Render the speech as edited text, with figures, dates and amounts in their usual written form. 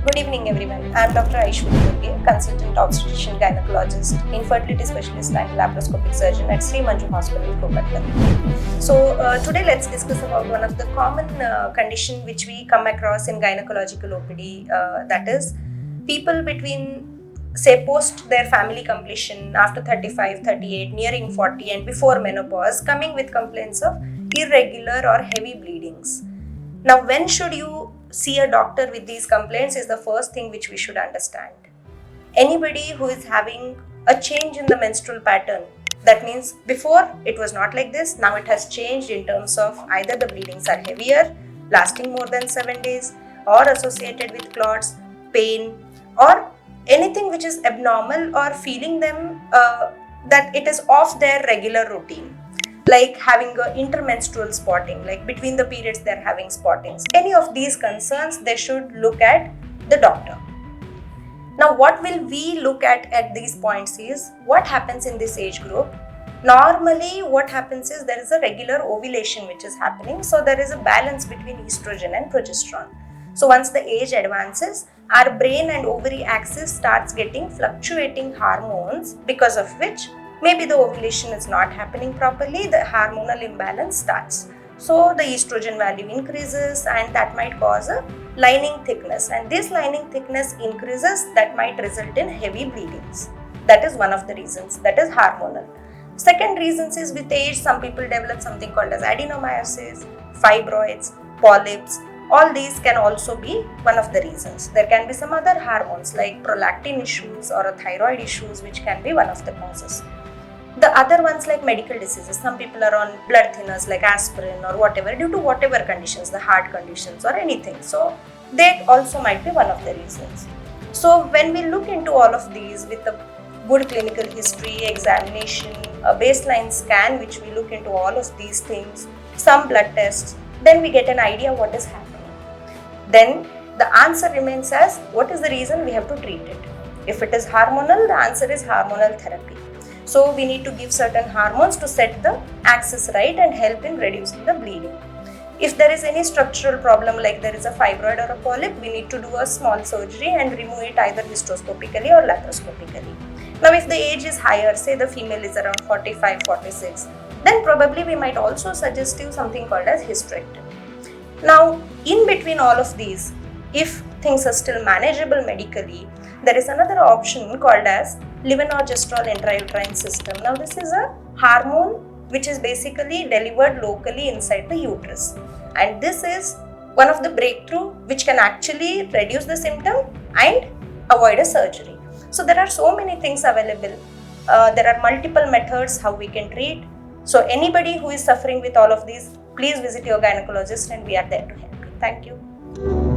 Good evening, everyone. I am Dr. Aishwari Durge, consultant obstetrician gynecologist, infertility specialist, and laparoscopic surgeon at Sri Manju Hospital, Kolkata. So, today let's discuss about one of the common condition which we come across in gynecological OPD. That is, people between say post their family completion after 35, 38, nearing 40, and before menopause, coming with complaints of irregular or heavy bleedings. Now, when should you see a doctor with these complaints is the first thing which we should understand. Anybody who is having a change in the menstrual pattern, that means before it was not like this, now it has changed in terms of either the bleedings are heavier, lasting more than 7 days, or associated with clots, pain, or anything which is abnormal or feeling them that it is off their regular routine, like having a intermenstrual spotting, like between the periods they're having spottings. Any of these concerns, they should look at the doctor. Now, what will we look at these points is what happens in this age group. Normally, what happens is there is a regular ovulation which is happening, so there is a balance between estrogen and progesterone. So once the age advances, our brain and ovary axis starts getting fluctuating hormones, because of which maybe the ovulation is not happening properly, the hormonal imbalance starts. So the estrogen value increases and that might cause a lining thickness, and this lining thickness increases, that might result in heavy bleedings. That is one of the reasons, that is hormonal. Second reasons is with age, some people develop something called as adenomyosis, fibroids, polyps. All these can also be one of the reasons. There can be some other hormones like prolactin issues or a thyroid issues which can be one of the causes. The other ones like medical diseases, some people are on blood thinners like aspirin or whatever due to whatever conditions, the heart conditions or anything. So they also might be one of the reasons. So when we look into all of these with a good clinical history, examination, a baseline scan which we look into all of these things, some blood tests, then we get an idea what is happening. Then the answer remains as what is the reason, we have to treat it. If it is hormonal, the answer is hormonal therapy. So we need to give certain hormones to set the axis right and help in reducing the bleeding. If there is any structural problem like there is a fibroid or a polyp, we need to do a small surgery and remove it either hysteroscopically or laparoscopically. Now if the age is higher, say the female is around 45, 46, then probably we might also suggest you something called as hysterectomy. Now in between all of these, if things are still manageable medically, there is another option called as levonorgestrel intrauterine system. Now this is a hormone which is basically delivered locally inside the uterus, and this is one of the breakthrough which can actually reduce the symptom and avoid a surgery. So there are so many things available. There are multiple methods how we can treat. So anybody who is suffering with all of these, please visit your gynecologist and we are there to help you. Thank you.